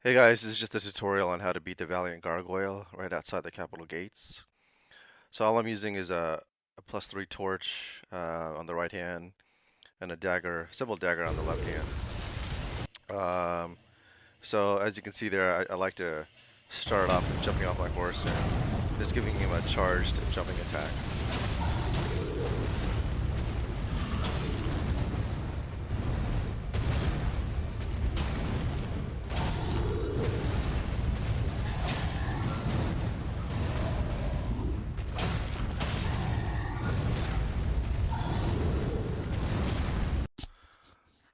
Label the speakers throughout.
Speaker 1: Hey guys, this is just a tutorial on how to beat the Valiant Gargoyle right outside the Capitol gates. So all I'm using is a +3 torch on the right hand and a dagger, simple dagger on the left hand. Um, so as you can see there, I like to start off with jumping off my horse and just giving him a charged jumping attack.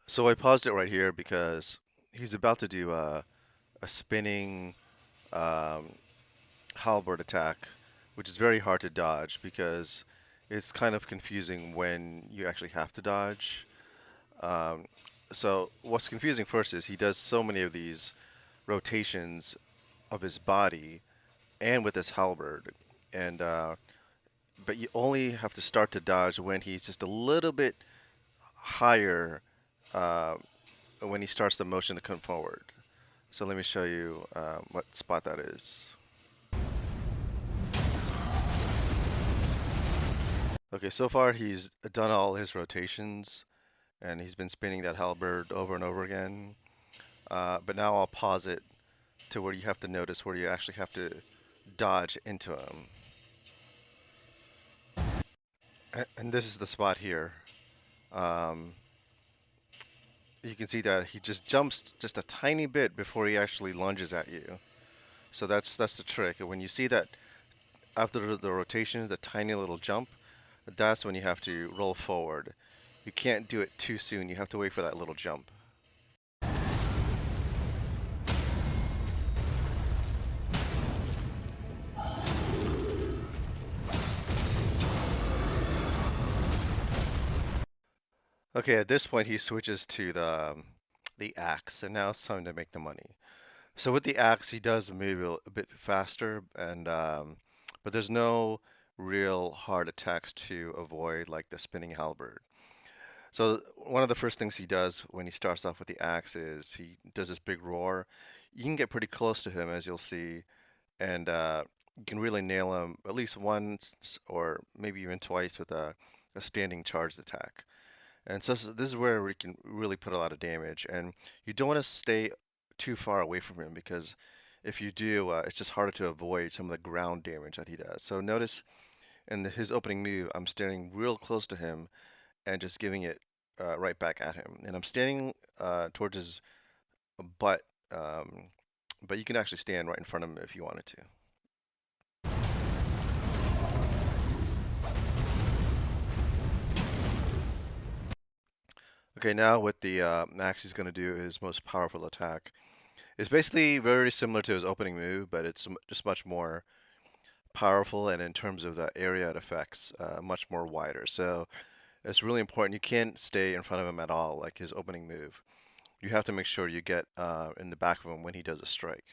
Speaker 1: So I paused it right here because he's about to do a spinning um, halberd attack, which is very hard to dodge because it's kind of confusing when you actually have to dodge. Um, so what's confusing first is he does so many of these rotations of his body and with his halberd, and but you only have to start to dodge when he's just a little bit higher uh, when he starts the motion to come forward. So let me show you what spot that is. Okay, so far he's done all his rotations and he's been spinning that halberd over and over again. But now I'll pause it to where you have to notice where you actually have to dodge into him. And this is the spot here. Um, you can see that he just jumps just a tiny bit before he actually lunges at you. So that's the trick. When you see that after the rotations, the tiny little jump, that's when you have to roll forward. You can't do it too soon. You have to wait for that little jump. Okay, at this point he switches to the axe, and now it's time to make the money. So with the axe, he does move a bit faster, and but there's no real hard attacks to avoid, like the spinning halberd. So one of the first things he does when he starts off with the axe is he does this big roar. You can get pretty close to him, as you'll see, and you can really nail him at least once or maybe even twice with a standing charged attack. And so this is where we can really put a lot of damage. And you don't want to stay too far away from him because if you do, it's just harder to avoid some of the ground damage that he does. So notice in his opening move, I'm standing real close to him and just giving it right back at him. And I'm standing towards his butt, but you can actually stand right in front of him if you wanted to. Okay, now what the axe is going to do his most powerful attack. It's basically very similar to his opening move, but it's just much more powerful, and in terms of the area it affects, much more wider. So it's really important. You can't stay in front of him at all, like his opening move. You have to make sure you get in the back of him when he does a strike.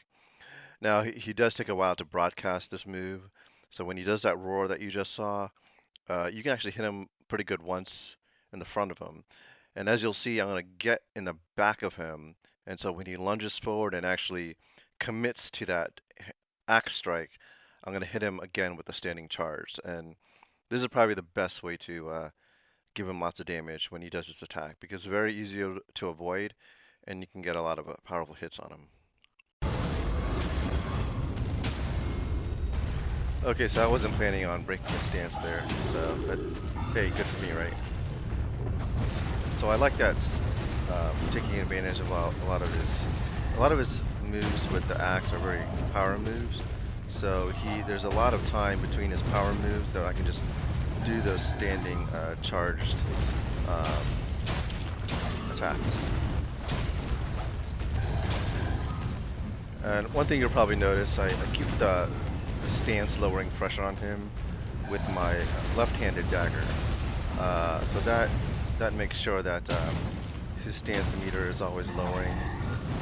Speaker 1: Now, he does take a while to broadcast this move. So when he does that roar that you just saw, you can actually hit him pretty good once in the front of him. And as you'll see, I'm going to get in the back of him. And so when he lunges forward and actually commits to that axe strike, I'm going to hit him again with a standing charge. And this is probably the best way to give him lots of damage when he does this attack because it's very easy to avoid and you can get a lot of powerful hits on him. Okay, so I wasn't planning on breaking his stance there, so, but hey, good for me, right? So I like that taking advantage of a lot of his moves with the axe are very power moves. So there's a lot of time between his power moves that I can just do those standing charged um, attacks. And one thing you'll probably notice, I keep the stance lowering pressure on him with my left-handed dagger. So that makes sure that his stance meter is always lowering.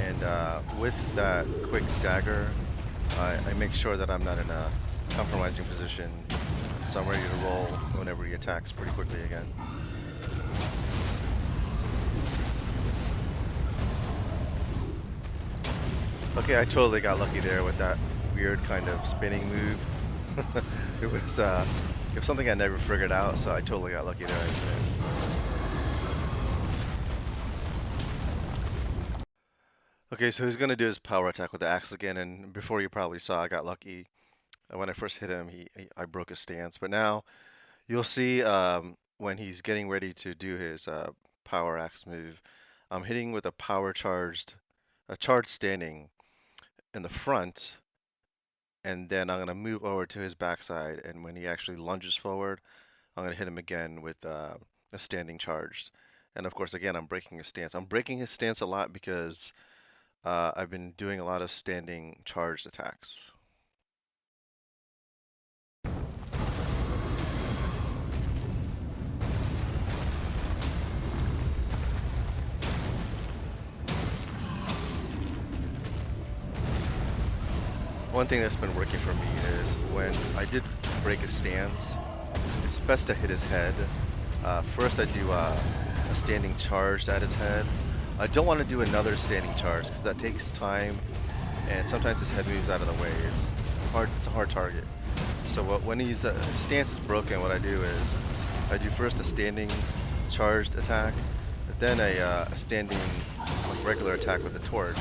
Speaker 1: And with that quick dagger, I make sure that I'm not in a compromising position, so I'm ready to roll whenever he attacks pretty quickly again. Okay, I totally got lucky there with that weird kind of spinning move. It was something I never figured out, so I totally got lucky there. Okay, so he's gonna do his power attack with the axe again, and before you probably saw, I got lucky. When I first hit him, I broke his stance, but now you'll see when he's getting ready to do his power axe move, I'm hitting with a charged standing in the front, and then I'm gonna move over to his backside, and when he actually lunges forward, I'm gonna hit him again with a standing charged. And of course, again, I'm breaking his stance. I'm breaking his stance a lot because I've been doing a lot of standing charged attacks. One thing that's been working for me is when I did break his stance, it's best to hit his head. First I do a standing charge at his head. I don't want to do another standing charge because that takes time and sometimes his head moves out of the way. It's hard. It's a hard target. So when his stance is broken, what I do is I do first a standing charged attack, then a standing like regular attack with the torch,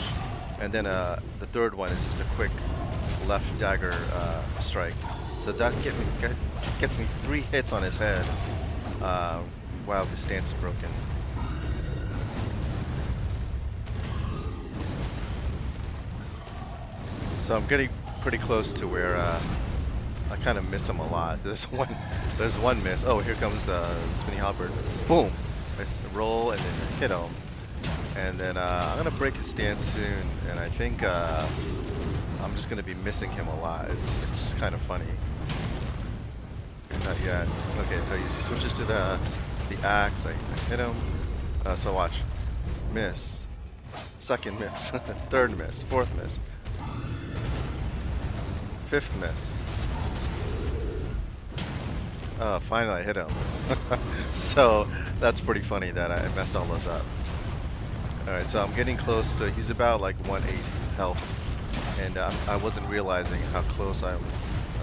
Speaker 1: and then the third one is just a quick left dagger strike. So that gets me 3 hits on his head while his stance is broken. So I'm getting pretty close to where I kind of miss him a lot. There's one miss. Oh, here comes the spinning halberd. Boom! I roll and then hit him, and then I'm gonna break his stance soon. And I think I'm just gonna be missing him a lot. It's just kind of funny. Not yet. Okay, so he switches to the axe. I hit him. So watch. Miss. Second miss. Third miss. Fourth miss. Fifth miss. Oh, finally I hit him. So that's pretty funny that I messed all those up. Alright, so I'm getting close to, he's about like 1/8 health. And I wasn't realizing how close I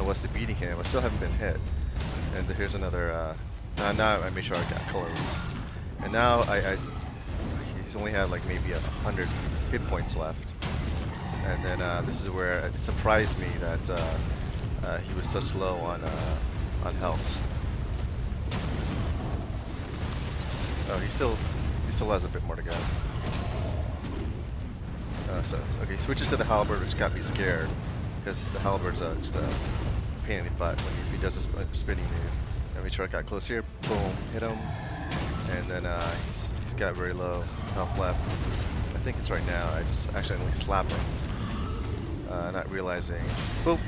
Speaker 1: was to beating him. I still haven't been hit. And here's another, now I made sure I got close. And now he's only had like maybe 100 hit points left. And then this is where it surprised me that he was such low on health. Oh, he still has a bit more to go. Okay, he switches to the halberd, which got me scared because the halberd's just a pain in the butt when he does a spinning move. Let me try to get close here. Boom, hit him, and then he's got very low health left. I think it's right now. I just accidentally slapped him, not realizing. Boom.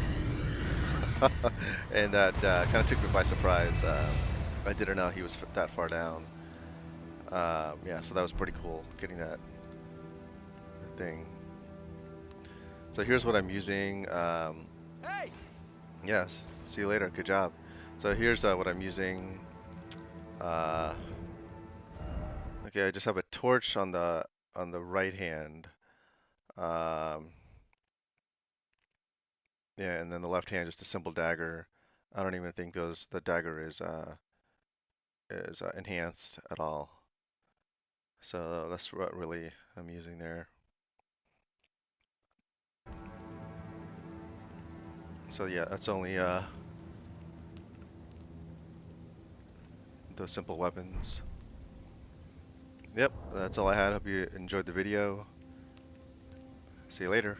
Speaker 1: And that kind of took me by surprise. I didn't know he was that far down. Yeah, so that was pretty cool, getting that thing. So here's what I'm using.
Speaker 2: Hey!
Speaker 1: Yes, see you later. Good job. So here's what I'm using. Okay, I just have a torch on the right hand. Yeah, and then the left hand just a simple dagger. I don't even think the dagger is enhanced at all. So that's what really I'm using there. So yeah, that's only those simple weapons. Yep, that's all I had. Hope you enjoyed the video. See you later.